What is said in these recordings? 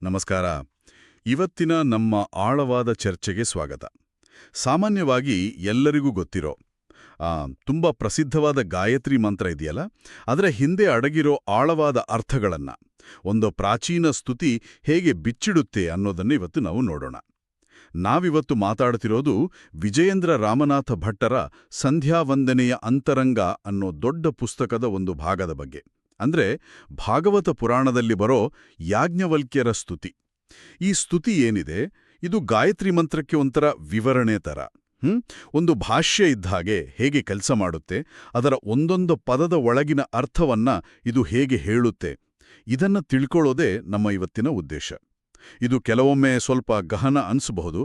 ನಮಸ್ಕಾರ. ಇವತ್ತಿನ ನಮ್ಮ ಆಳವಾದ ಚರ್ಚೆಗೆ ಸ್ವಾಗತ. ಸಾಮಾನ್ಯವಾಗಿ ಎಲ್ಲರಿಗೂ ಗೊತ್ತಿರೋ ತುಂಬ ಪ್ರಸಿದ್ಧವಾದ ಗಾಯತ್ರಿ ಮಂತ್ರ ಇದೆಯಲ್ಲ, ಅದರ ಹಿಂದೆ ಅಡಗಿರೋ ಆಳವಾದ ಅರ್ಥಗಳನ್ನ, ಒಂದು ಪ್ರಾಚೀನ ಸ್ತುತಿ ಹೇಗೆ ಬಿಚ್ಚಿಡುತ್ತೆ ಅನ್ನೋದನ್ನು ಇವತ್ತು ನಾವು ನೋಡೋಣ. ನಾವಿವತ್ತು ಮಾತಾಡ್ತಿರೋದು ವಿಜಯೇಂದ್ರ ರಾಮನಾಥ ಭಟ್ಟರ ಸಂಧ್ಯಾವಂದನೆಯ ಅಂತರಂಗ ಅನ್ನೋ ದೊಡ್ಡ ಪುಸ್ತಕದ ಒಂದು ಭಾಗದ ಬಗ್ಗೆ. ಅಂದ್ರೆ ಭಾಗವತ ಪುರಾಣದಲ್ಲಿ ಬರೋ ಯಾಜ್ಞವಲ್ಕ್ಯರ ಸ್ತುತಿ. ಈ ಸ್ತುತಿ ಏನಿದೆ, ಇದು ಗಾಯತ್ರಿ ಮಂತ್ರಕ್ಕೆ ಒಂಥರ ವಿವರಣೆ ಥರ. ಒಂದು ಭಾಷ್ಯ ಇದ್ದ ಹಾಗೆ ಹೇಗೆ ಕೆಲಸ ಮಾಡುತ್ತೆ, ಅದರ ಒಂದೊಂದು ಪದದ ಒಳಗಿನ ಅರ್ಥವನ್ನ ಇದು ಹೇಗೆ ಹೇಳುತ್ತೆ, ಇದನ್ನ ತಿಳ್ಕೊಳ್ಳೋದೇ ನಮ್ಮ ಇವತ್ತಿನ ಉದ್ದೇಶ. ಇದು ಕೆಲವೊಮ್ಮೆ ಸ್ವಲ್ಪ ಗಹನ ಅನ್ಸಬಹುದು,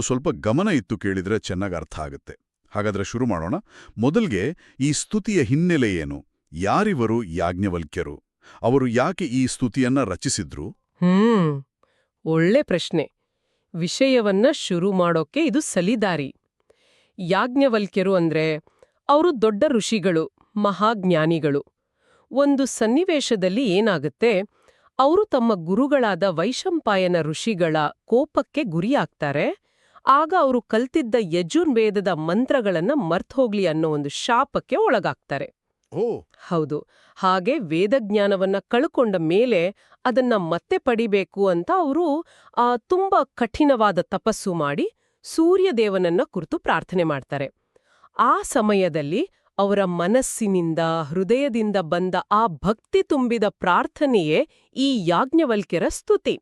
ಸ್ವಲ್ಪ ಗಮನ ಇತ್ತು ಕೇಳಿದ್ರೆ ಚೆನ್ನಾಗಿ ಅರ್ಥ ಆಗುತ್ತೆ. ಹಾಗಾದ್ರೆ ಶುರು ಮಾಡೋಣ. ಮೊದಲ್ಗೆ ಈ ಸ್ತುತಿಯ ಹಿನ್ನೆಲೆ ಏನು? ಯಾರಿವರು ಯಾಜ್ಞವಲ್ಕ್ಯರು? ಅವರು ಯಾಕೆ ಈ ಸ್ತುತಿಯನ್ನ ರಚಿಸಿದ್ರು? ಒಳ್ಳೆ ಪ್ರಶ್ನೆ. ವಿಷಯವನ್ನ ಶುರು ಮಾಡೋಕೆ ಇದು ಸಲಿದಾರಿ. ಯಾಜ್ಞವಲ್ಕ್ಯರು ಅಂದ್ರೆ ಅವರು ದೊಡ್ಡ ಋಷಿಗಳು, ಮಹಾಜ್ಞಾನಿಗಳು. ಒಂದು ಸನ್ನಿವೇಶದಲ್ಲಿ ಏನಾಗುತ್ತೆ, ಅವರು ತಮ್ಮ ಗುರುಗಳಾದ ವೈಶಂಪಾಯನ ಋಷಿಗಳ ಕೋಪಕ್ಕೆ ಗುರಿಯಾಗ್ತಾರೆ. ಆಗ ಅವರು ಕಲ್ತಿದ್ದ ಯಜುರ್ವೇದದ ಮಂತ್ರಗಳನ್ನ ಮರ್ತೋಗ್ಲಿ ಅನ್ನೋ ಒಂದು ಶಾಪಕ್ಕೆ ಒಳಗಾಗ್ತಾರೆ. ಹೌದು. ಹಾಗೆ ವೇದಜ್ಞಾನವನ್ನ ಕಳ್ಕೊಂಡ ಮೇಲೆ ಅದನ್ನ ಮತ್ತೆ ಪಡಿಬೇಕು ಅಂತ ಅವರು ತುಂಬಾ ಕಠಿಣವಾದ ತಪಸ್ಸು ಮಾಡಿ ಸೂರ್ಯದೇವನನ್ನ ಕುರಿತು ಪ್ರಾರ್ಥನೆ ಮಾಡ್ತಾರೆ. ಆ ಸಮಯದಲ್ಲಿ ಅವರ ಮನಸ್ಸಿನಿಂದ, ಹೃದಯದಿಂದ ಬಂದ ಆ ಭಕ್ತಿ ತುಂಬಿದ ಪ್ರಾರ್ಥನೆಯೇ ಈ ಯಾಜ್ಞವಲ್ಕ್ಯರ ಸ್ತುತಿ.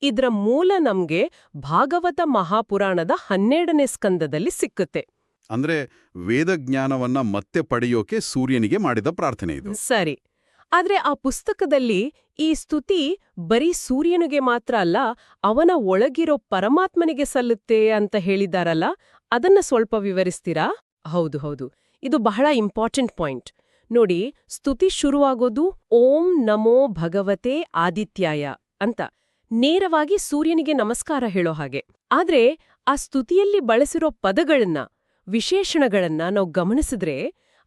ಇದರ ಮೂಲ ನಮ್ಗೆ ಭಾಗವತ ಮಹಾಪುರಾಣದ 12ನೇ ಸ್ಕಂದದಲ್ಲಿ ಸಿಕ್ಕುತ್ತೆ. ಅಂದ್ರೆ ವೇದಜ್ಞಾನವನ್ನ ಮತ್ತೆ ಪಡೆಯೋಕೆ ಸೂರ್ಯನಿಗೆ ಮಾಡಿದ ಪ್ರಾರ್ಥನೆ ಇದು. ಸರಿ. ಆದ್ರೆ ಆ ಪುಸ್ತಕದಲ್ಲಿ ಈ ಸ್ತುತಿ ಬರೀ ಸೂರ್ಯನಿಗೆ ಮಾತ್ರ ಅಲ್ಲ, ಅವನ ಒಳಗಿರೋ ಪರಮಾತ್ಮನಿಗೆ ಸಲ್ಲುತ್ತೆ ಅಂತ ಹೇಳಿದಾರಲ್ಲ, ಅದನ್ನ ಸ್ವಲ್ಪ ವಿವರಿಸ್ತೀರಾ? ಹೌದು, ಇದು ಬಹಳ ಇಂಪಾರ್ಟೆಂಟ್ ಪಾಯಿಂಟ್. ನೋಡಿ, ಸ್ತುತಿ ಶುರುವಾಗೋದು ಓಂ ನಮೋ ಭಗವತೆ ಆದಿತ್ಯಾಯ ಅಂತ, ನೇರವಾಗಿ ಸೂರ್ಯನಿಗೆ ನಮಸ್ಕಾರ ಹೇಳೋ ಹಾಗೆ. ಆದ್ರೆ ಆ ಸ್ತುತಿಯಲ್ಲಿ ಬಳಸಿರೋ ಪದಗಳನ್ನ, ವಿಶೇಷಣಗಳನ್ನ ನಾವು ಗಮನಿಸಿದ್ರೆ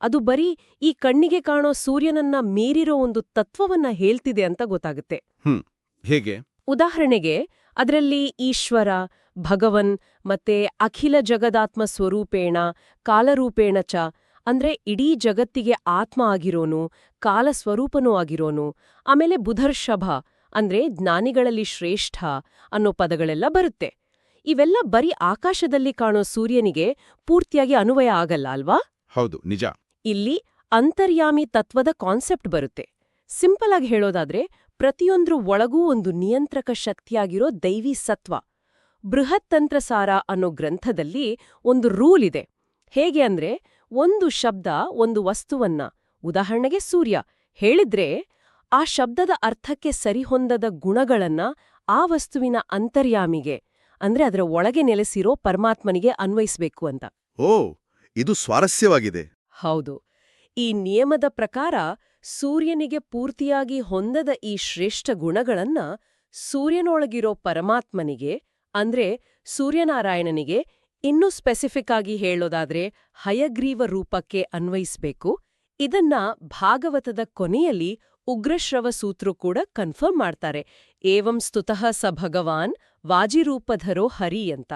ಅದು ಬರೀ ಈ ಕಣ್ಣಿಗೆ ಕಾಣೋ ಸೂರ್ಯನನ್ನ ಮೀರಿರೋ ಒಂದು ತತ್ವವನ್ನ ಹೇಳ್ತಿದೆ ಅಂತ ಗೊತ್ತಾಗುತ್ತೆ. ಹೇಗೆ? ಉದಾಹರಣೆಗೆ, ಅದರಲ್ಲಿ ಈಶ್ವರ, ಭಗವನ್ ಮತ್ತೆ ಅಖಿಲ ಜಗದಾತ್ಮ ಸ್ವರೂಪೇಣ ಕಾಲರೂಪೇಣ ಚ ಅಂದ್ರೆ ಇಡೀ ಜಗತ್ತಿಗೆ ಆತ್ಮ ಆಗಿರೋನು, ಕಾಲ ಸ್ವರೂಪನೂ ಆಗಿರೋನು, ಆಮೇಲೆ ಬುಧರ್ಷಭ ಅಂದ್ರೆ ಜ್ಞಾನಿಗಳಲ್ಲಿ ಶ್ರೇಷ್ಠ ಅನ್ನೋ ಪದಗಳೆಲ್ಲ ಬರುತ್ತೆ. ಇವೆಲ್ಲ ಬರೀ ಆಕಾಶದಲ್ಲಿ ಕಾಣೋ ಸೂರ್ಯನಿಗೆ ಪೂರ್ತಿಯಾಗಿ ಅನ್ವಯ ಆಗಲ್ಲ ಅಲ್ವಾ? ಹೌದು, ನಿಜ. ಇಲ್ಲಿ ಅಂತರ್ಯಾಮಿ ತತ್ವದ ಕಾನ್ಸೆಪ್ಟ್ ಬರುತ್ತೆ. ಸಿಂಪಲ್ ಆಗಿ ಹೇಳೋದಾದ್ರೆ, ಪ್ರತಿಯೊಂದ್ರ ಒಳಗೂ ಒಂದು ನಿಯಂತ್ರಕ ಶಕ್ತಿಯಾಗಿರೋ ದೈವಿ ಸತ್ವ. ಬೃಹತ್ ತಂತ್ರಸಾರ ಅನ್ನೋ ಗ್ರಂಥದಲ್ಲಿ ಒಂದು ರೂಲ್ ಇದೆ. ಹೇಗೆ ಅಂದ್ರೆ, ಒಂದು ಶಬ್ದ ಒಂದು ವಸ್ತುವನ್ನ, ಉದಾಹರಣೆಗೆ ಸೂರ್ಯ, ಹೇಳಿದ್ರೆ ಆ ಶಬ್ದದ ಅರ್ಥಕ್ಕೆ ಸರಿಹೊಂದದ ಗುಣಗಳನ್ನ ಆ ವಸ್ತುವಿನ ಅಂತರ್ಯಾಮಿಗೆ, ಅಂದ್ರೆ ಅದರ ಒಳಗೆ ನೆಲೆಸಿರೋ ಪರಮಾತ್ಮನಿಗೆ ಅನ್ವಯಿಸ್ಬೇಕು ಅಂತ. ಇದು ಸ್ವಾರಸ್ಯವಾಗಿದೆ. ಹೌದು. ಈ ನಿಯಮದ ಪ್ರಕಾರ ಸೂರ್ಯನಿಗೆ ಪೂರ್ತಿಯಾಗಿ ಹೊಂದದ ಈ ಶ್ರೇಷ್ಠ ಗುಣಗಳನ್ನ ಸೂರ್ಯನೊಳಗಿರೋ ಪರಮಾತ್ಮನಿಗೆ, ಅಂದ್ರೆ ಸೂರ್ಯನಾರಾಯಣನಿಗೆ, ಇನ್ನೂ ಸ್ಪೆಸಿಫಿಕ್ ಆಗಿ ಹೇಳೋದಾದ್ರೆ ಹಯಗ್ರೀವ ರೂಪಕ್ಕೆ ಅನ್ವಯಿಸ್ಬೇಕು. ಇದನ್ನ ಭಾಗವತದ ಕೊನೆಯಲ್ಲಿ ಉಗ್ರಶ್ರವ ಸೂತ್ರು ಕೂಡ ಕನ್ಫರ್ಮ್ ಮಾಡ್ತಾರೆ. ಏವಂ ಸ್ತುತಃ ಸ ಭಗವಾನ್ ವಾಜಿರೂಪಧರೋ ಹರಿ ಅಂತ.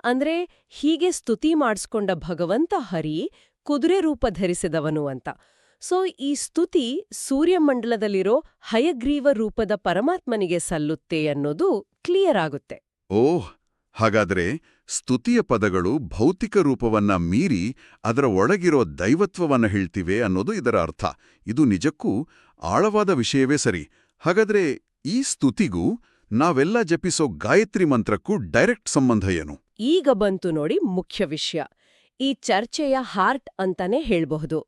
ಅಂದ್ರೆ ಹೀಗೆ ಸ್ತುತಿ ಮಾಡಿಸ್ಕೊಂಡ ಭಗವಂತ ಹರಿ ಕುದುರೆ ರೂಪ ಧರಿಸಿದವನು ಅಂತ. ಈ ಸ್ತುತಿ ಸೂರ್ಯಮಂಡಲದಲ್ಲಿರೋ ಹಯಗ್ರೀವ ರೂಪದ ಪರಮಾತ್ಮನಿಗೆ ಸಲ್ಲುತ್ತೆ ಅನ್ನೋದು ಕ್ಲಿಯರ್ ಆಗುತ್ತೆ. ಹಾಗಾದ್ರೆ ಸ್ತುತಿಯ ಪದಗಳು ಭೌತಿಕ ರೂಪವನ್ನ ಮೀರಿ ಅದರ ಒಳಗಿರೋ ದೈವತ್ವವನ್ನ ಹೇಳ್ತಿವೆ ಅನ್ನೋದು ಇದರ ಅರ್ಥ. ಇದು ನಿಜಕ್ಕೂ ಆಳವಾದ ವಿಷಯವೇ ಸರಿ. ಹಾಗಾದ್ರೆ ಈ ಸ್ತುತಿಗೂ ನಾವೆಲ್ಲ ಜಪಿಸೋ ಗಾಯತ್ರಿ ಮಂತ್ರಕ್ಕೂ ಡೈರೆಕ್ಟ್ ಸಂಬಂಧ ಏನು? ಈಗ ಬಂತು ನೋಡಿ ಮುಖ್ಯ ವಿಷಯ. ಈ ಚರ್ಚೆಯ ಹಾರ್ಟ್ ಅಂತಾನೆ ಹೇಳ್ಬಹುದು.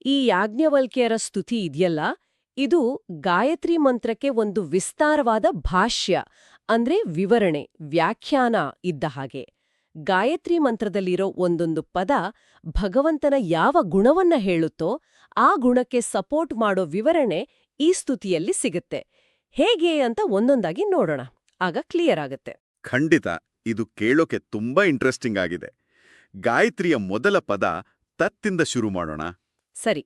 ಈ ಯಾಜ್ಞವಲ್ಕ್ಯರ ಸ್ತುತಿ ಇದೆಯಲ್ಲ, ಇದು ಗಾಯತ್ರಿ ಮಂತ್ರಕ್ಕೆ ಒಂದು ವಿಸ್ತಾರವಾದ ಭಾಷ್ಯ, ಅಂದ್ರೆ ವಿವರಣೆ, ವ್ಯಾಖ್ಯಾನ ಇದ್ದ ಹಾಗೆ. ಗಾಯತ್ರಿ ಮಂತ್ರದಲ್ಲಿರೋ ಒಂದೊಂದು ಪದ ಭಗವಂತನ ಯಾವ ಗುಣವನ್ನ ಹೇಳುತ್ತೋ ಆ ಗುಣಕ್ಕೆ ಸಪೋರ್ಟ್ ಮಾಡೋ ವಿವರಣೆ ಈ ಸ್ತುತಿಯಲ್ಲಿ ಸಿಗುತ್ತೆ. ಹೇಗೆ ಅಂತ ಒಂದೊಂದಾಗಿ ನೋಡೋಣ, ಆಗ ಕ್ಲಿಯರ್ ಆಗುತ್ತೆ. ಖಂಡಿತ. ಇದು ಕೇಳೋಕೆ ತುಂಬಾ ಇಂಟ್ರೆಸ್ಟಿಂಗ್ ಆಗಿದೆ. ಗಾಯತ್ರಿಯ ಮೊದಲ ಪದ ತತ್ತಿಂದ ಶುರು ಮಾಡೋಣ. ಸರಿ.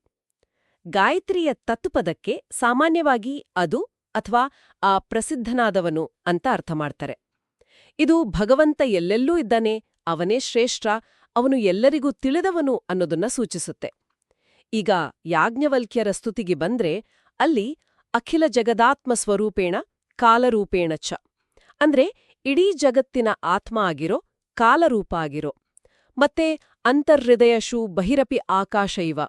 ಗಾಯತ್ರಿಯ ತತ್ಪದಕ್ಕೆ ಸಾಮಾನ್ಯವಾಗಿ ಅದು ಅಥವಾ ಆ ಪ್ರಸಿದ್ಧನಾದವನು ಅಂತ ಅರ್ಥ ಮಾಡ್ತಾರೆ. ಇದು ಭಗವಂತ ಎಲ್ಲೆಲ್ಲೂ ಇದ್ದಾನೆ, ಅವನೇ ಶ್ರೇಷ್ಠ, ಅವನು ಎಲ್ಲರಿಗೂ ತಿಳಿದವನು ಅನ್ನೋದನ್ನ ಸೂಚಿಸುತ್ತೆ. ಈಗ ಯಾಜ್ಞವಲ್ಕ್ಯರ ಸ್ತುತಿಗೆ ಬಂದ್ರೆ ಅಲ್ಲಿ ಅಖಿಲ ಜಗದಾತ್ಮ ಸ್ವರೂಪೇಣ ಕಾಲರೂಪೇಣ ಚ ಅಂದ್ರೆ ಇಡೀ ಜಗತ್ತಿನ ಆತ್ಮ ಆಗಿರೋ, ಕಾಲರೂಪ ಆಗಿರೋ, ಮತ್ತೆ ಅಂತರ್ಹೃದಯಶು ಬಹಿರಪಿ ಆಕಾಶ ಇವ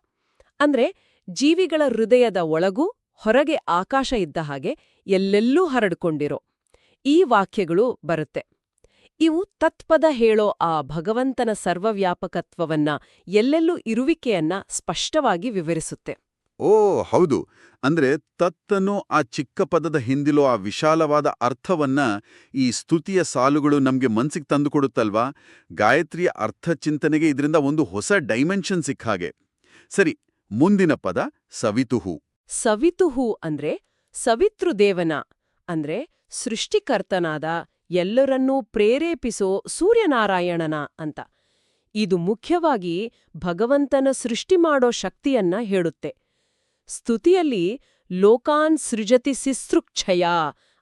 ಅಂದ್ರೆ ಜೀವಿಗಳ ಹೃದಯದ ಒಳಗೂ ಹೊರಗೆ ಆಕಾಶ ಇದ್ದ ಹಾಗೆ ಎಲ್ಲೆಲ್ಲೂ ಹರಡ್ಕೊಂಡಿರೋ ಈ ವಾಕ್ಯಗಳು ಬರುತ್ತೆ. ಇವು ತತ್ಪದ ಹೇಳೋ ಆ ಭಗವಂತನ ಸರ್ವವ್ಯಾಪಕತ್ವವನ್ನ, ಎಲ್ಲೆಲ್ಲೂ ಇರುವಿಕೆಯನ್ನ ಸ್ಪಷ್ಟವಾಗಿ ವಿವರಿಸುತ್ತೆ. ಓ ಹೌದು, ಅಂದ್ರೆ ತತ್ತನ್ನು ಆ ಚಿಕ್ಕ ಪದದ ಹಿಂದಿಲೋ ಆ ವಿಶಾಲವಾದ ಅರ್ಥವನ್ನ ಈ ಸ್ತುತಿಯ ಸಾಲುಗಳು ನಮ್ಗೆ ಮನ್ಸಿಗೆ ತಂದುಕೊಡುತ್ತಲ್ವಾ? ಗಾಯತ್ರಿಯ ಅರ್ಥಚಿಂತನೆಗೆ ಇದರಿಂದ ಒಂದು ಹೊಸ ಡೈಮೆನ್ಷನ್ ಸಿಕ್ಕ ಹಾಗೆ. ಸರಿ, ಮುಂದಿನ ಪದ ಸವಿತುಹು. ಸವಿತುಹು ಅಂದ್ರೆ ಸವಿತೃದೇವನ ಅಂದ್ರೆ ಸೃಷ್ಟಿಕರ್ತನಾದ, ಎಲ್ಲರನ್ನೂ ಪ್ರೇರೇಪಿಸೋ ಸೂರ್ಯನಾರಾಯಣನ ಅಂತ. ಇದು ಮುಖ್ಯವಾಗಿ ಭಗವಂತನ ಸೃಷ್ಟಿ ಮಾಡೋ ಶಕ್ತಿಯನ್ನ ಹೇಳುತ್ತೆ. ಸ್ತುತಿಯಲ್ಲಿ ಲೋಕಾನ್ ಸೃಜತಿ ಸಿಸೃಕ್ಷಯ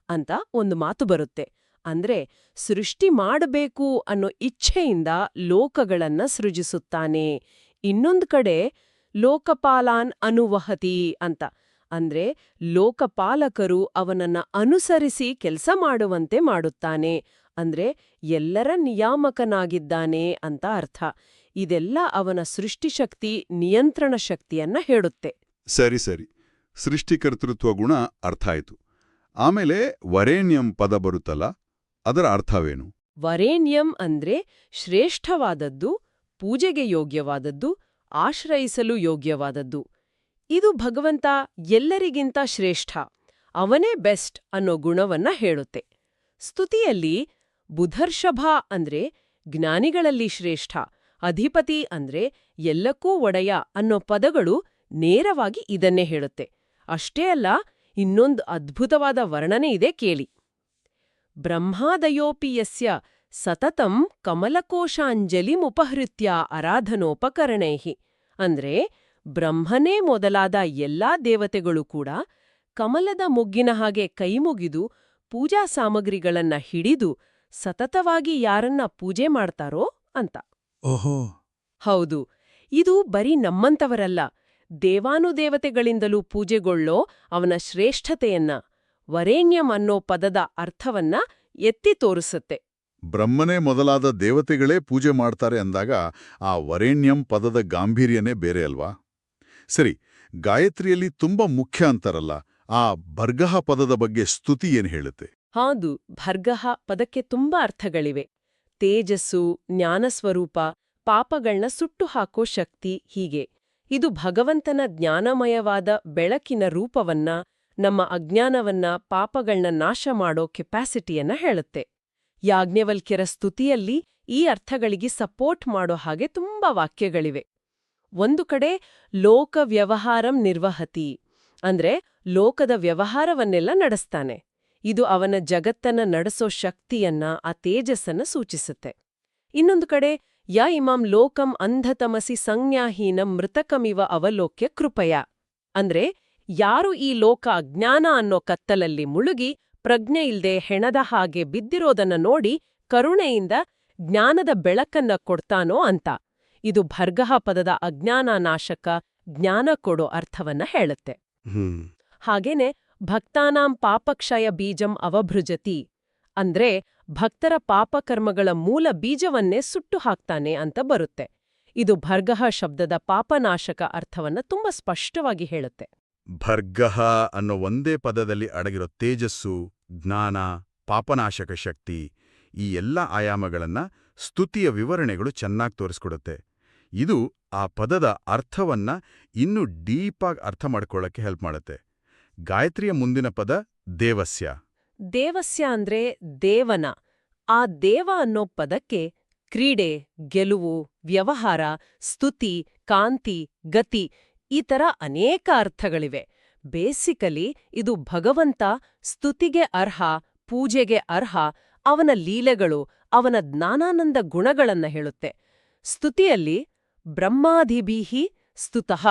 ಅಂತ ಒಂದು ಮಾತು ಬರುತ್ತೆ. ಅಂದ್ರೆ ಸೃಷ್ಟಿ ಮಾಡಬೇಕು ಅನ್ನೋ ಇಚ್ಛೆಯಿಂದ ಲೋಕಗಳನ್ನ ಸೃಜಿಸುತ್ತಾನೆ. ಇನ್ನೊಂದು ಕಡೆ ಲೋಕಪಾಲಾನ್ ಅನುವಹತಿ ಅಂತ ಅಂದ್ರೆ ಲೋಕಪಾಲಕರು ಅವನನ್ನ ಅನುಸರಿಸಿ ಕೆಲಸ ಮಾಡುವಂತೆ ಮಾಡುತ್ತಾನೆ, ಅಂದ್ರೆ ಎಲ್ಲರ ನಿಯಾಮಕನಾಗಿದ್ದಾನೆ ಅಂತ ಅರ್ಥ. ಇದೆಲ್ಲ ಅವನ ಸೃಷ್ಟಿಶಕ್ತಿ, ನಿಯಂತ್ರಣ ಶಕ್ತಿಯನ್ನ ಹೇಳುತ್ತೆ. ಸರಿ ಸರಿ, ಸೃಷ್ಟಿಕರ್ತೃತ್ವ ಗುಣ ಅರ್ಥ ಆಯ್ತು. ಆಮೇಲೆ ವರೇಣ್ಯಂ ಪದ ಬರುತ್ತಲ್ಲ, ಅದರ ಅರ್ಥವೇನು? ವರೇಣ್ಯಂ ಅಂದ್ರೆ ಶ್ರೇಷ್ಠವಾದದ್ದು, ಪೂಜೆಗೆ ಯೋಗ್ಯವಾದದ್ದು, ಆಶ್ರಯಿಸಲು ಯೋಗ್ಯವಾದದ್ದು. ಇದು ಭಗವಂತ ಎಲ್ಲರಿಗಿಂತ ಶ್ರೇಷ್ಠ, ಅವನೇ ಬೆಸ್ಟ್ ಅನ್ನೋ ಗುಣವನ್ನ ಹೇಳುತ್ತೆ. ಸ್ತುತಿಯಲ್ಲಿ ಬುಧರ್ಷಭ ಅಂದ್ರೆ ಜ್ಞಾನಿಗಳಲ್ಲಿ ಶ್ರೇಷ್ಠ, ಅಧಿಪತಿ ಅಂದ್ರೆ ಎಲ್ಲಕ್ಕೂ ಒಡೆಯ ಅನ್ನೋ ಪದಗಳು ನೇರವಾಗಿ ಇದನ್ನೇ ಹೇಳುತ್ತೆ. ಅಷ್ಟೇ ಅಲ್ಲ, ಇನ್ನೊಂದು ಅದ್ಭುತವಾದ ವರ್ಣನೆ ಇದೆ ಕೇಳಿ. ಬ್ರಹ್ಮಾದಯೋಪಿ ಯಸ್ಯ ಸತತಂ ಕಮಲಕೋಶಾಂಜಲಿಮುಪಹೃತ್ಯ ಆರಾಧನೋಪಕರಣೈಹಿ ಅಂದ್ರೆ ಬ್ರಹ್ಮನೇ ಮೊದಲಾದ ಎಲ್ಲಾ ದೇವತೆಗಳು ಕೂಡ ಕಮಲದ ಮೊಗ್ಗಿನ ಹಾಗೆ ಕೈಮುಗಿದು ಪೂಜಾ ಸಾಮಗ್ರಿಗಳನ್ನ ಹಿಡಿದು ಸತತವಾಗಿ ಯಾರನ್ನ ಪೂಜೆ ಮಾಡ್ತಾರೋ ಅಂತ. ಓಹೋ, ಹೌದು, ಇದು ಬರೀ ನಮ್ಮಂತವರಲ್ಲ, ದೇವಾನುದೇವತೆಗಳಿಂದಲೂ ಪೂಜೆಗೊಳ್ಳೋ ಅವನ ಶ್ರೇಷ್ಠತೆಯನ್ನ, ವರೇಣ್ಯಂ ಅನ್ನೋ ಪದದ ಅರ್ಥವನ್ನ ಎತ್ತಿ ತೋರಿಸುತ್ತೆ. ಬ್ರಹ್ಮನೇ ಮೊದಲಾದ ದೇವತೆಗಳೇ ಪೂಜೆ ಮಾಡ್ತಾರೆ ಅಂದಾಗ ಆ ವರೇಣ್ಯಂ ಪದದ ಗಾಂಭೀರ್ಯನೇ ಬೇರೆ ಅಲ್ವಾ? ಸರಿ, ಗಾಯತ್ರಿಯಲ್ಲಿ ತುಂಬಾ ಮುಖ್ಯ ಅಂತಾರಲ್ಲ, ಆ ಭರ್ಗಃ ಪದದ ಬಗ್ಗೆ ಸ್ತುತಿ ಏನ್ ಹೇಳುತ್ತೆ? ಹೌದು, ಭರ್ಗಃ ಪದಕ್ಕೆ ತುಂಬಾ ಅರ್ಥಗಳಿವೆ. ತೇಜಸ್ಸು, ಜ್ಞಾನಸ್ವರೂಪ, ಪಾಪಗಳ್ನ ಸುಟ್ಟು ಹಾಕೋ ಶಕ್ತಿ, ಹೀಗೆ. ಇದು ಭಗವಂತನ ಜ್ಞಾನಮಯವಾದ ಬೆಳಕಿನ ರೂಪವನ್ನ, ನಮ್ಮ ಅಜ್ಞಾನವನ್ನ, ಪಾಪಗಳ್ನ ನಾಶ ಮಾಡೋ ಕೆಪಾಸಿಟಿಯನ್ನ ಹೇಳುತ್ತೆ. ಯಾಜ್ಞವಲ್ಕ್ಯರ ಸ್ತುತಿಯಲ್ಲಿ ಈ ಅರ್ಥಗಳಿಗೆ ಸಪೋರ್ಟ್ ಮಾಡೋ ಹಾಗೆ ತುಂಬಾ ವಾಕ್ಯಗಳಿವೆ. ಒಂದು ಕಡೆ ಲೋಕ ವ್ಯವಹಾರಂ ನಿರ್ವಹತಿ ಅಂದ್ರೆ ಲೋಕದ ವ್ಯವಹಾರವನ್ನೆಲ್ಲ ನಡೆಸ್ತಾನೆ. ಇದು ಅವನ ಜಗತ್ತನ್ನ ನಡೆಸೋ ಶಕ್ತಿಯನ್ನ, ಆ ತೇಜಸ್ಸನ್ನ ಸೂಚಿಸುತ್ತೆ. ಇನ್ನೊಂದು ಕಡೆ ಯ ಇಮಾಂ ಲೋಕಂ ಅಂಧತಮಸಿ ಸಂಜ್ಞಾಹೀನಂ ಮೃತಕಮಿವ ಅವಲೋಕ್ಯ ಕೃಪಯ ಅಂದ್ರೆ ಯಾರು ಈ ಲೋಕ ಅಜ್ಞಾನ ಅನ್ನೋ ಕತ್ತಲಲ್ಲಿ ಮುಳುಗಿ ಪ್ರಜ್ಞೆ ಇಲ್ದೆ ಹೆಣದ ಹಾಗೆ ಬಿದ್ದಿರೋದನ್ನ ನೋಡಿ ಕರುಣೆಯಿಂದ ಜ್ಞಾನದ ಬೆಳಕನ್ನ ಕೊಡ್ತಾನೋ ಅಂತ. ಇದು ಭರ್ಗಃ ಪದದ ಅಜ್ಞಾನ ನಾಶಕ, ಜ್ಞಾನ ಕೊಡೋ ಅರ್ಥವನ್ನ ಹೇಳುತ್ತೆ. ಹಾಗೇನೆ ಭಕ್ತಾನಾಂ ಪಾಪಕ್ಷಯ ಬೀಜಂ ಅವಭೃಜತಿ ಅಂದ್ರೆ ಭಕ್ತರ ಪಾಪಕರ್ಮಗಳ ಮೂಲ ಬೀಜವನ್ನೇ ಸುಟ್ಟು ಹಾಕ್ತಾನೆ ಅಂತ ಬರುತ್ತೆ. ಇದು ಭರ್ಗಃ ಶಬ್ದದ ಪಾಪನಾಶಕ ಅರ್ಥವನ್ನ ತುಂಬಾ ಸ್ಪಷ್ಟವಾಗಿ ಹೇಳುತ್ತೆ. ಭರ್ಗಃ ಅನ್ನೋ ಒಂದೇ ಪದದಲ್ಲಿ ಅಡಗಿರೋ ತೇಜಸ್ಸು, ಜ್ಞಾನ, ಪಾಪನಾಶಕ ಶಕ್ತಿ, ಈ ಎಲ್ಲ ಆಯಾಮಗಳನ್ನ ಸ್ತುತಿಯ ವಿವರಣೆಗಳು ಚೆನ್ನಾಗಿ ತೋರಿಸ್ಕೊಡುತ್ತೆ. ಇದು ಆ ಪದದ ಅರ್ಥವನ್ನ ಇನ್ನೂ ಡೀಪಾಗಿ ಅರ್ಥ ಮಾಡ್ಕೊಳ್ಳೋಕ್ಕೆ ಹೆಲ್ಪ್ ಮಾಡುತ್ತೆ. ಗಾಯತ್ರಿಯ ಮುಂದಿನ ಪದ ದೇವಸ್ಯ. ದೇವಸ್ಯ ಅಂದ್ರೆ ದೇವನ. ಆ ದೇವ ಅನ್ನೋ ಪದಕ್ಕೆ ಕ್ರೀಡೆ, ಗೆಲುವು, ವ್ಯವಹಾರ, ಸ್ತುತಿ, ಕಾಂತಿ, ಗತಿ ಈ ಥರ ಅನೇಕ ಅರ್ಥಗಳಿವೆ. ಬೇಸಿಕಲಿ ಇದು ಭಗವಂತ ಸ್ತುತಿಗೆ ಅರ್ಹ, ಪೂಜೆಗೆ ಅರ್ಹ, ಅವನ ಲೀಲೆಗಳು, ಅವನ ಜ್ಞಾನಾನಂದ ಗುಣಗಳನ್ನ ಹೇಳುತ್ತೆ. ಸ್ತುತಿಯಲ್ಲಿ ಬ್ರಹ್ಮಾಧಿಭೀಹಿ ಸ್ತುತಃ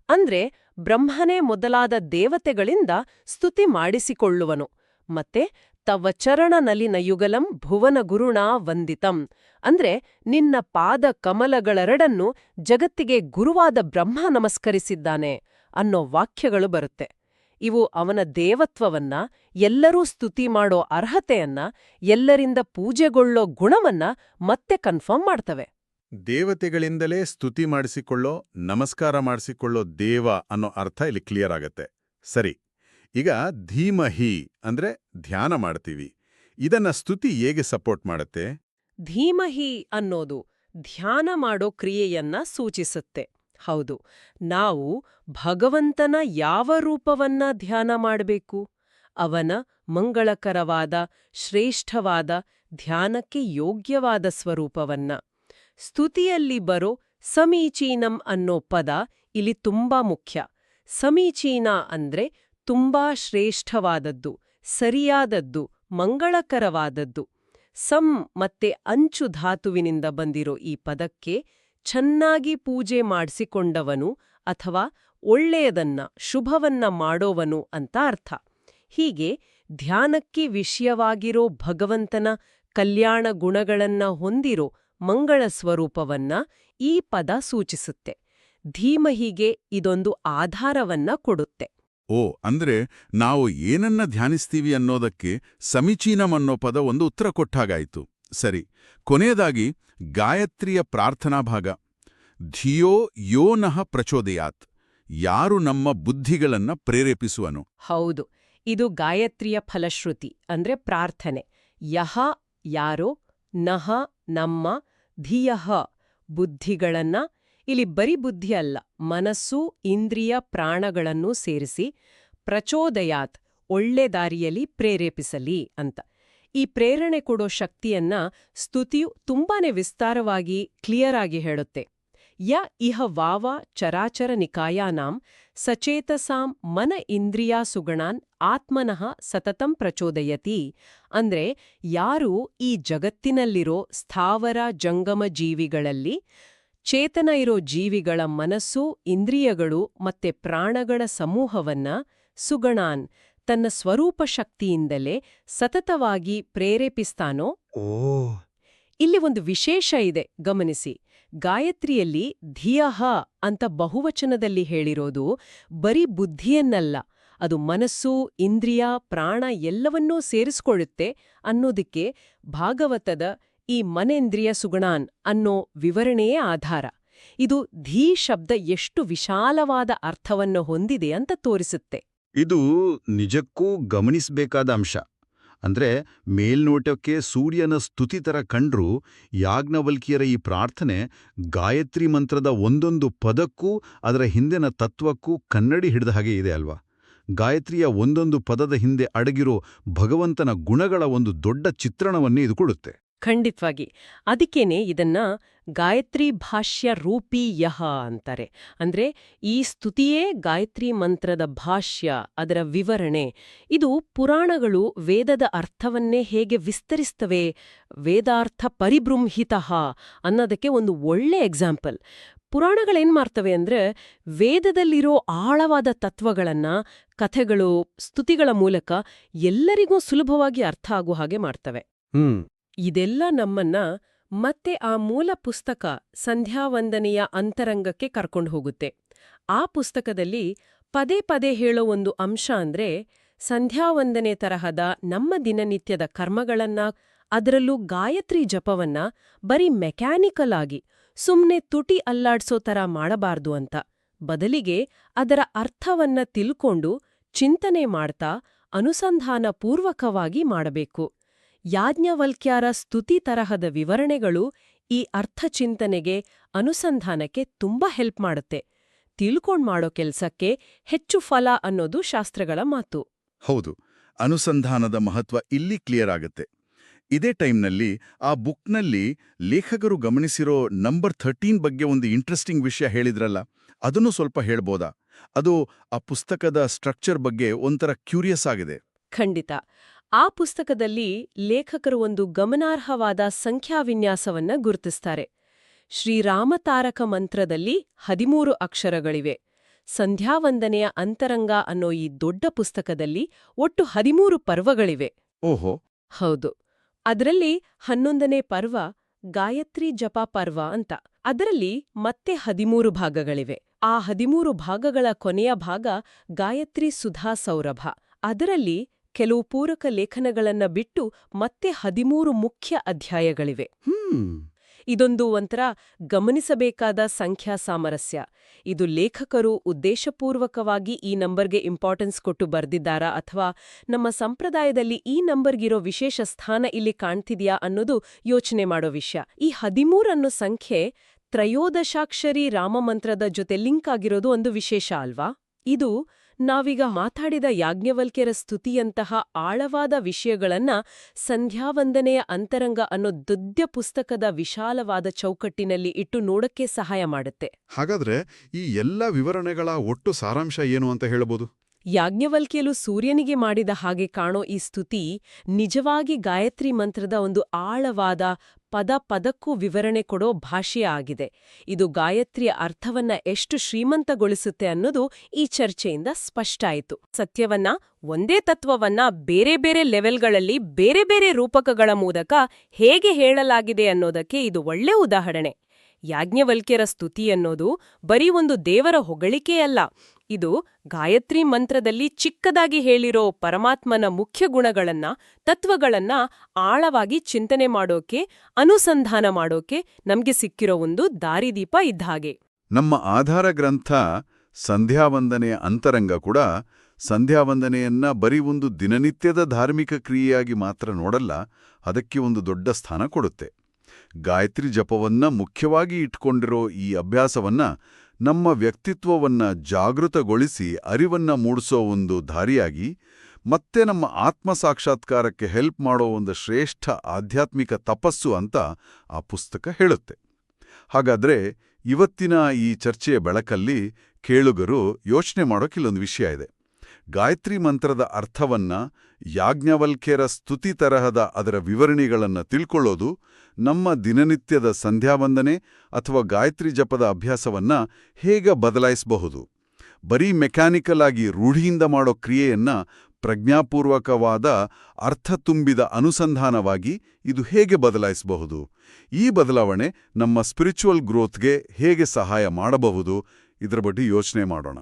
ಅಂದ್ರೆ ಬ್ರಹ್ಮನೇ ಮೊದಲಾದ ದೇವತೆಗಳಿಂದ ಸ್ತುತಿ ಮಾಡಿಸಿಕೊಳ್ಳುವನು. ಮತ್ತೆ ತವ ಚರಣನಲಿನಯುಗಲಂ ಭುವನ ಗುರುಣಾ ವಂದಿತಂ ಅಂದ್ರೆ ನಿನ್ನ ಪಾದ ಕಮಲಗಳೆರಡನ್ನು ಜಗತ್ತಿಗೆ ಗುರುವಾದ ಬ್ರಹ್ಮ ನಮಸ್ಕರಿಸಿದ್ದಾನೆ ಅನ್ನೋ ವಾಕ್ಯಗಳು ಬರುತ್ತೆ. ಇವು ಅವನ ದೇವತ್ವವನ್ನ, ಎಲ್ಲರೂ ಸ್ತುತಿ ಮಾಡೋ ಅರ್ಹತೆಯನ್ನ, ಎಲ್ಲರಿಂದ ಪೂಜೆಗೊಳ್ಳೋ ಗುಣವನ್ನ ಮತ್ತೆ ಕನ್ಫರ್ಮ್ ಮಾಡ್ತವೆ. ದೇವತೆಗಳಿಂದಲೇ ಸ್ತುತಿ ಮಾಡಿಸಿಕೊಳ್ಳೋ, ನಮಸ್ಕಾರ ಮಾಡಿಸಿಕೊಳ್ಳೋ ದೇವ ಅನ್ನೋ ಅರ್ಥ ಇಲ್ಲಿ ಕ್ಲಿಯರ್ ಆಗತ್ತೆ. ಸರಿ, ಈಗ ಧೀಮಹಿ ಅಂದ್ರೆ ಧ್ಯಾನ ಮಾಡ್ತೀವಿ. ಇದನ್ನ ಸ್ತುತಿ ಹೇಗೆ ಸಪೋರ್ಟ್ ಮಾಡುತ್ತೆ? ಧೀಮಹಿ ಅನ್ನೋದು ಧ್ಯಾನ ಮಾಡೋ ಕ್ರಿಯೆಯನ್ನ ಸೂಚಿಸುತ್ತೆ. ಹೌದು, ನಾವು ಭಗವಂತನ ಯಾವ ರೂಪವನ್ನ ಧ್ಯಾನ ಮಾಡಬೇಕು? ಅವನ ಮಂಗಳಕರವಾದ, ಶ್ರೇಷ್ಠವಾದ, ಧ್ಯಾನಕ್ಕೆ ಯೋಗ್ಯವಾದ ಸ್ವರೂಪವನ್ನ. ಸ್ತುತಿಯಲ್ಲಿ ಬರೋ ಸಮೀಚೀನಂ ಅನ್ನೋ ಪದ ಇಲ್ಲಿ ತುಂಬಾ ಮುಖ್ಯ. ಸಮೀಚೀನ ಅಂದ್ರೆ ತುಂಬಾ ಶ್ರೇಷ್ಠವಾದದ್ದು, ಸರಿಯಾದದ್ದು, ಮಂಗಳಕರವಾದದ್ದು. ಸಂ ಮತ್ತೆ ಅಂಚು ಧಾತುವಿನಿಂದ ಬಂದಿರೋ ಈ ಪದಕ್ಕೆ ಚೆನ್ನಾಗಿ ಪೂಜೆ ಮಾಡಿಸಿಕೊಂಡವನು ಅಥವಾ ಒಳ್ಳೆಯದನ್ನ, ಶುಭವನ್ನ ಮಾಡೋವನು ಅಂತ ಅರ್ಥ. ಹೀಗೆ ಧ್ಯಾನಕ್ಕೆ ವಿಷಯವಾಗಿರೋ ಭಗವಂತನ ಕಲ್ಯಾಣ ಗುಣಗಳನ್ನ ಹೊಂದಿರೋ ಮಂಗಳ ಸ್ವರೂಪವನ್ನ ಈ ಪದ ಸೂಚಿಸುತ್ತೆ. ಧೀಮಹಿಗೆ ಇದೊಂದು ಆಧಾರವನ್ನ ಕೊಡುತ್ತೆ. ಓ, ಅಂದ್ರೆ ನಾವು ಏನನ್ನ ಧ್ಯಾನಿಸ್ತೀವಿ ಅನ್ನೋದಕ್ಕೆ ಸಮೀಚೀನಂ ಅನ್ನೋ ಪದ ಒಂದು ಉತ್ತರ ಕೊಟ್ಟಾಗಾಯ್ತು. ಸರಿ, ಕೊನೆಯದಾಗಿ ಗಾಯತ್ರಿಯ ಪ್ರಾರ್ಥನಾ ಭಾಗ. ಧಿಯೋ ಯೋ ನಃ ಪ್ರಚೋದಯಾತ್, ಯಾರು ನಮ್ಮ ಬುದ್ಧಿಗಳನ್ನ ಪ್ರೇರೇಪಿಸುವನು. ಹೌದು, ಇದು ಗಾಯತ್ರಿಯ ಫಲಶ್ರುತಿ ಅಂದ್ರೆ ಪ್ರಾರ್ಥನೆ. ಯಹ ಯಾರೋ, ನಃ ನಮ್ಮ, ಧಿಯಃ ಬುದ್ಧಿಗಳನ್ನ, ಇಲ್ಲಿ ಬರೀ ಬುದ್ಧಿ ಅಲ್ಲ, ಮನಸ್ಸು, ಇಂದ್ರಿಯ, ಪ್ರಾಣಗಳನ್ನೂ ಸೇರಿಸಿ ಪ್ರಚೋದಯಾತ್ ಒಳ್ಳೆ ದಾರಿಯಲ್ಲಿ ಪ್ರೇರೇಪಿಸಲಿ ಅಂತ. ಈ ಪ್ರೇರಣೆ ಕೊಡೋ ಶಕ್ತಿಯನ್ನ ಸ್ತುತಿಯು ತುಂಬಾನೇ ವಿಸ್ತಾರವಾಗಿ, ಕ್ಲಿಯರ್ ಆಗಿ ಹೇಳುತ್ತೆ. ಯ ಇಹ ವಾವ ಚರಾಚರ ನಿಕಾಯಾನಾಂ ಸಚೇತಸಾಂ ಮನ ಇಂದ್ರಿಯಾ ಸುಗಣಾನ್ ಆತ್ಮನಃ ಸತತಂ ಪ್ರಚೋದಯತಿ ಅಂದ್ರೆ ಯಾರು ಈ ಜಗತ್ತಿನಲ್ಲಿರೋ ಸ್ಥಾವರ ಜಂಗಮ ಜೀವಿಗಳಲ್ಲಿ, ಚೇತನ ಇರೋ ಜೀವಿಗಳ ಮನಸ್ಸು, ಇಂದ್ರಿಯಗಳು ಮತ್ತೆ ಪ್ರಾಣಗಳ ಸಮೂಹವನ್ನ ಸುಗಣಾನ್ ತನ್ನ ಸ್ವರೂಪ ಶಕ್ತಿಯಿಂದಲೇ ಸತತವಾಗಿ ಪ್ರೇರೇಪಿಸ್ತಾನೋ. ಇಲ್ಲಿ ಒಂದು ವಿಶೇಷ ಇದೆ, ಗಮನಿಸಿ. ಗಾಯತ್ರಿಯಲ್ಲಿ ಧಿಯಃ ಅಂತ ಬಹುವಚನದಲ್ಲಿ ಹೇಳಿರೋದು ಬರೀ ಬುದ್ಧಿಯನ್ನಲ್ಲ, ಅದು ಮನಸ್ಸು, ಇಂದ್ರಿಯ, ಪ್ರಾಣ ಎಲ್ಲವನ್ನೂ ಸೇರಿಸ್ಕೊಳ್ಳುತ್ತೆ ಅನ್ನೋದಕ್ಕೆ ಭಾಗವತದ ಈ ಮನೇಂದ್ರಿಯ ಸುಗಣಾನ್ ಅನ್ನೋ ವಿವರಣೆಯೇ ಆಧಾರ. ಇದು ಧೀ ಶಬ್ದ ಎಷ್ಟು ವಿಶಾಲವಾದ ಅರ್ಥವನ್ನು ಹೊಂದಿದೆ ಅಂತ ತೋರಿಸುತ್ತೆ. ಇದು ನಿಜಕ್ಕೂ ಗಮನಿಸಬೇಕಾದ ಅಂಶ. ಅಂದ್ರೆ ಮೇಲ್ನೋಟಕ್ಕೆ ಸೂರ್ಯನ ಸ್ತುತಿ ತರ ಕಂಡ್ರೂ ಯಾಜ್ಞವಲ್ಕಿಯರ ಈ ಪ್ರಾರ್ಥನೆ ಗಾಯತ್ರಿ ಮಂತ್ರದ ಒಂದೊಂದು ಪದಕ್ಕೂ ಅದರ ಹಿಂದಿನ ತತ್ವಕ್ಕೂ ಕನ್ನಡಿ ಹಿಡಿದ ಹಾಗೆ ಇದೆ ಅಲ್ವಾ? ಗಾಯತ್ರಿಯ ಒಂದೊಂದು ಪದದ ಹಿಂದೆ ಅಡಗಿರೋ ಭಗವಂತನ ಗುಣಗಳ ಒಂದು ದೊಡ್ಡ ಚಿತ್ರಣವನ್ನೇ ಇದು ಕೊಡುತ್ತೆ. ಖಂಡಿತವಾಗಿ. ಅದಕ್ಕೇನೆ ಇದನ್ನ ಗಾಯತ್ರಿ ಭಾಷ್ಯ ರೂಪಿ ಯಹ ಅಂತಾರೆ. ಅಂದ್ರೆ ಈ ಸ್ತುತಿಯೇ ಗಾಯತ್ರಿ ಮಂತ್ರದ ಭಾಷ್ಯ, ಅದರ ವಿವರಣೆ. ಇದು ಪುರಾಣಗಳು ವೇದದ ಅರ್ಥವನ್ನೇ ಹೇಗೆ ವಿಸ್ತರಿಸ್ತವೆ, ವೇದಾರ್ಥ ಪರಿಬೃಂಹಿತಃ ಅನ್ನೋದಕ್ಕೆ ಒಂದು ಒಳ್ಳೆ ಎಕ್ಸಾಂಪಲ್. ಪುರಾಣಗಳೇನ್ ಮಾಡ್ತವೆ ಅಂದ್ರೆ ವೇದದಲ್ಲಿರೋ ಆಳವಾದ ತತ್ವಗಳನ್ನ ಕಥೆಗಳು, ಸ್ತುತಿಗಳ ಮೂಲಕ ಎಲ್ಲರಿಗೂ ಸುಲಭವಾಗಿ ಅರ್ಥ ಆಗೋ ಹಾಗೆ ಮಾಡ್ತವೆ. ಇದೆಲ್ಲ ನಮ್ಮನ್ನ ಮತ್ತೆ ಆ ಮೂಲ ಪುಸ್ತಕ ಸಂಧ್ಯಾವಂದನೆಯ ಅಂತರಂಗಕ್ಕೆ ಕರ್ಕೊಂಡು ಹೋಗುತ್ತೆ. ಆ ಪುಸ್ತಕದಲ್ಲಿ ಪದೇ ಪದೇ ಹೇಳೋ ಒಂದು ಅಂಶ ಅಂದ್ರೆ ಸಂಧ್ಯಾವಂದನೆ ತರಹದ ನಮ್ಮ ದಿನನಿತ್ಯದ ಕರ್ಮಗಳನ್ನ, ಅದರಲ್ಲೂ ಗಾಯತ್ರಿ ಜಪವನ್ನ ಬರೀ ಮೆಕ್ಯಾನಿಕಲ್ ಆಗಿ ಸುಮ್ನೆ ತುಟಿ ಅಲ್ಲಾಡ್ಸೋ ತರ ಮಾಡಬಾರ್ದು ಅಂತ. ಬದಲಿಗೆ ಅದರ ಅರ್ಥವನ್ನ ತಿಳ್ಕೊಂಡು ಚಿಂತನೆ ಮಾಡ್ತಾ ಅನುಸಂಧಾನ ಪೂರ್ವಕವಾಗಿ ಮಾಡಬೇಕು. ಯಾಜ್ಞವಲ್ಕ್ಯರ ಸ್ತುತಿ ತರಹದ ವಿವರಣೆಗಳು ಈ ಅರ್ಥಚಿಂತನೆಗೆ, ಅನುಸಂಧಾನಕ್ಕೆ ತುಂಬಾ ಹೆಲ್ಪ್ ಮಾಡುತ್ತೆ. ತಿಳ್ಕೊಂಡ್ ಮಾಡೋ ಕೆಲ್ಸಕ್ಕೆ ಹೆಚ್ಚು ಫಲ ಅನ್ನೋದು ಶಾಸ್ತ್ರಗಳ ಮಾತು. ಹೌದು, ಅನುಸಂಧಾನದ ಮಹತ್ವ ಇಲ್ಲಿ ಕ್ಲಿಯರ್ ಆಗುತ್ತೆ. ಇದೇ ಟೈಮ್ನಲ್ಲಿ ಆ ಬುಕ್ನಲ್ಲಿ ಲೇಖಕರು ಗಮನಿಸಿರೋ ನಂಬರ್ 13 ಬಗ್ಗೆ ಒಂದು ಇಂಟ್ರೆಸ್ಟಿಂಗ್ ವಿಷಯ ಹೇಳಿದ್ರಲ್ಲ, ಅದನ್ನು ಸ್ವಲ್ಪ ಹೇಳ್ಬೋದಾ? ಅದು ಆ ಪುಸ್ತಕದ ಸ್ಟ್ರಕ್ಚರ್ ಬಗ್ಗೆ ಒಂಥರ ಕ್ಯೂರಿಯಸ್ ಆಗಿದೆ. ಖಂಡಿತ. ಆ ಪುಸ್ತಕದಲ್ಲಿ ಲೇಖಕರು ಒಂದು ಗಮನಾರ್ಹವಾದ ಸಂಖ್ಯಾವಿನ್ಯಾಸವನ್ನ ಗುರುತಿಸ್ತಾರೆ. ಶ್ರೀರಾಮತಾರಕ ಮಂತ್ರದಲ್ಲಿ 13 ಅಕ್ಷರಗಳಿವೆ. ಸಂಧ್ಯಾವಂದನೆಯ ಅಂತರಂಗ ಅನ್ನೋ ಈ ದೊಡ್ಡ ಪುಸ್ತಕದಲ್ಲಿ ಒಟ್ಟು 13 ಪರ್ವಗಳಿವೆ. ಓಹೋ. ಹೌದು. ಅದರಲ್ಲಿ 11ನೇ ಪರ್ವ ಗಾಯತ್ರಿ ಜಪ ಪರ್ವ ಅಂತ. ಅದರಲ್ಲಿ ಮತ್ತೆ 13 ಭಾಗಗಳಿವೆ. ಆ 13 ಭಾಗಗಳ ಕೊನೆಯ ಭಾಗ ಗಾಯತ್ರಿ ಸುಧಾ ಸೌರಭ. ಅದರಲ್ಲಿ ಕೆಲವು ಪೂರಕ ಲೇಖನಗಳನ್ನ ಬಿಟ್ಟು ಮತ್ತೆ 13 ಮುಖ್ಯ ಅಧ್ಯಾಯಗಳಿವೆ. ಇದೊಂದು ಒಂಥರ ಗಮನಿಸಬೇಕಾದ ಸಂಖ್ಯಾ ಸಾಮರಸ್ಯ. ಇದು ಲೇಖಕರು ಉದ್ದೇಶಪೂರ್ವಕವಾಗಿ ಈ ನಂಬರ್ಗೆ ಇಂಪಾರ್ಟೆನ್ಸ್ ಕೊಟ್ಟು ಬರ್ದಿದ್ದಾರಾ ಅಥವಾ ನಮ್ಮ ಸಂಪ್ರದಾಯದಲ್ಲಿ ಈ ನಂಬರ್ಗಿರೋ ವಿಶೇಷ ಸ್ಥಾನ ಇಲ್ಲಿ ಕಾಣ್ತಿದ್ಯಾ ಅನ್ನೋದು ಯೋಚನೆ ಮಾಡೋ ವಿಷಯ. ಈ 13 ಅನ್ನೋ ಸಂಖ್ಯೆ ತ್ರಯೋದಶಾಕ್ಷರಿ ರಾಮಮಂತ್ರದ ಜೊತೆ ಲಿಂಕ್ ಆಗಿರೋದು ಒಂದು ವಿಶೇಷ ಅಲ್ವಾ? ಇದು ನಾವೀಗ ಮಾತಾಡಿದ ಯಾಜ್ಞವಲ್ಕ್ಯರ ಸ್ತುತಿಯಂತಹ ಆಳವಾದ ವಿಷಯಗಳನ್ನ ಸಂಧ್ಯಾವಂದನೆಯ ಅಂತರಂಗ ಅನ್ನೋ ದೊಡ್ಡ ಪುಸ್ತಕದ ವಿಶಾಲವಾದ ಚೌಕಟ್ಟಿನಲ್ಲಿ ಇಟ್ಟು ನೋಡಕ್ಕೆ ಸಹಾಯ ಮಾಡುತ್ತೆ. ಹಾಗಾದ್ರೆ ಈ ಎಲ್ಲ ವಿವರಣೆಗಳ ಒಟ್ಟು ಸಾರಾಂಶ ಏನು ಅಂತ ಹೇಳಬಹುದು? ಯಾಜ್ಞವಲ್ಕ್ಯರು ಸೂರ್ಯನಿಗೆ ಮಾಡಿದ ಹಾಗೆ ಕಾಣೋ ಈ ಸ್ತುತಿ ನಿಜವಾಗಿ ಗಾಯತ್ರಿ ಮಂತ್ರದ ಒಂದು ಆಳವಾದ ಪದ ಪದಕ್ಕೂ ವಿವರಣೆ ಕೊಡೋ ಭಾಷೆ ಆಗಿದೆ. ಇದು ಗಾಯತ್ರಿಯ ಅರ್ಥವನ್ನ ಎಷ್ಟು ಶ್ರೀಮಂತಗೊಳಿಸುತ್ತೆ ಅನ್ನೋದು ಈ ಚರ್ಚೆಯಿಂದ ಸ್ಪಷ್ಟ ಆಯಿತು. ಸತ್ಯವನ್ನ, ಒಂದೇ ತತ್ವವನ್ನ ಬೇರೆ ಬೇರೆ ಲೆವೆಲ್ಗಳಲ್ಲಿ ಬೇರೆ ಬೇರೆ ರೂಪಕಗಳ ಮೂಲಕ ಹೇಗೆ ಹೇಳಲಾಗಿದೆ ಅನ್ನೋದಕ್ಕೆ ಇದು ಒಳ್ಳೆ ಉದಾಹರಣೆ. ಯಾಜ್ಞವಲ್ಕ್ಯರ ಸ್ತುತಿ ಅನ್ನೋದು ಬರೀ ಒಂದು ದೇವರ ಹೊಗಳಿಕೆಯಲ್ಲ. ಇದು ಗಾಯತ್ರಿ ಮಂತ್ರದಲ್ಲಿ ಚಿಕ್ಕದಾಗಿ ಹೇಳಿರೋ ಪರಮಾತ್ಮನ ಮುಖ್ಯ ಗುಣಗಳನ್ನ, ತತ್ವಗಳನ್ನ ಆಳವಾಗಿ ಚಿಂತನೆ ಮಾಡೋಕೆ, ಅನುಸಂಧಾನ ಮಾಡೋಕೆ ನಮ್ಗೆ ಸಿಕ್ಕಿರೋ ಒಂದು ದಾರಿದೀಪ ಇದ್ಹಾಗೆ. ನಮ್ಮ ಆಧಾರ ಗ್ರಂಥ ಸಂಧ್ಯಾವಂದನೆಯ ಅಂತರಂಗ ಕೂಡ ಸಂಧ್ಯಾವಂದನೆಯನ್ನ ಬರೀ ಒಂದು ದಿನನಿತ್ಯದ ಧಾರ್ಮಿಕ ಕ್ರಿಯೆಯಾಗಿ ಮಾತ್ರ ನೋಡಲ್ಲ, ಅದಕ್ಕೆ ಒಂದು ದೊಡ್ಡ ಸ್ಥಾನ ಕೊಡುತ್ತೆ. ಗಾಯತ್ರಿ ಜಪವನ್ನ ಮುಖ್ಯವಾಗಿ ಇಟ್ಕೊಂಡಿರೋ ಈ ಅಭ್ಯಾಸವನ್ನ ನಮ್ಮ ವ್ಯಕ್ತಿತ್ವವನ್ನ ಜಾಗೃತಗೊಳಿಸಿ ಅರಿವನ್ನ ಮೂಡಿಸೋ ಒಂದು ದಾರಿಯಾಗಿ, ಮತ್ತೆ ನಮ್ಮ ಆತ್ಮಸಾಕ್ಷಾತ್ಕಾರಕ್ಕೆ ಹೆಲ್ಪ್ ಮಾಡೋ ಒಂದು ಶ್ರೇಷ್ಠ ಆಧ್ಯಾತ್ಮಿಕ ತಪಸ್ಸು ಅಂತ ಆ ಪುಸ್ತಕ ಹೇಳುತ್ತೆ. ಹಾಗಾದ್ರೆ ಇವತ್ತಿನ ಈ ಚರ್ಚೆಯ ಬೆಳಕಲ್ಲಿ ಕೇಳುಗರು ಯೋಚನೆ ಮಾಡೋಕ್ಕಿಲ್ಲೊಂದು ವಿಷಯ ಇದೆ. ಗಾಯತ್ರಿ ಮಂತ್ರದ ಅರ್ಥವನ್ನ, ಯಾಜ್ಞವಲ್ಕ್ಯರ ಸ್ತುತಿ ತರಹದ ಅದರ ವಿವರಣೆಗಳನ್ನು ತಿಳ್ಕೊಳ್ಳೋದು ನಮ್ಮ ದಿನನಿತ್ಯದ ಸಂಧ್ಯಾವಂದನೆ ಅಥವಾ ಗಾಯತ್ರಿ ಜಪದ ಅಭ್ಯಾಸವನ್ನ ಹೇಗೆ ಬದಲಾಯಿಸಬಹುದು? ಬರೀ ಮೆಕ್ಯಾನಿಕಲ್ ಆಗಿ ರೂಢಿಯಿಂದ ಮಾಡೋ ಕ್ರಿಯೆಯನ್ನ ಪ್ರಜ್ಞಾಪೂರ್ವಕವಾದ ಅರ್ಥ ತುಂಬಿದ ಅನುಸಂಧಾನವಾಗಿ ಇದು ಹೇಗೆ ಬದಲಾಯಿಸಬಹುದು? ಈ ಬದಲಾವಣೆ ನಮ್ಮ ಸ್ಪಿರಿಚುವಲ್ ಗ್ರೋತ್ಗೆ ಹೇಗೆ ಸಹಾಯ ಮಾಡಬಹುದು? ಇದರ ಬಗ್ಗೆ ಯೋಚನೆ ಮಾಡೋಣ.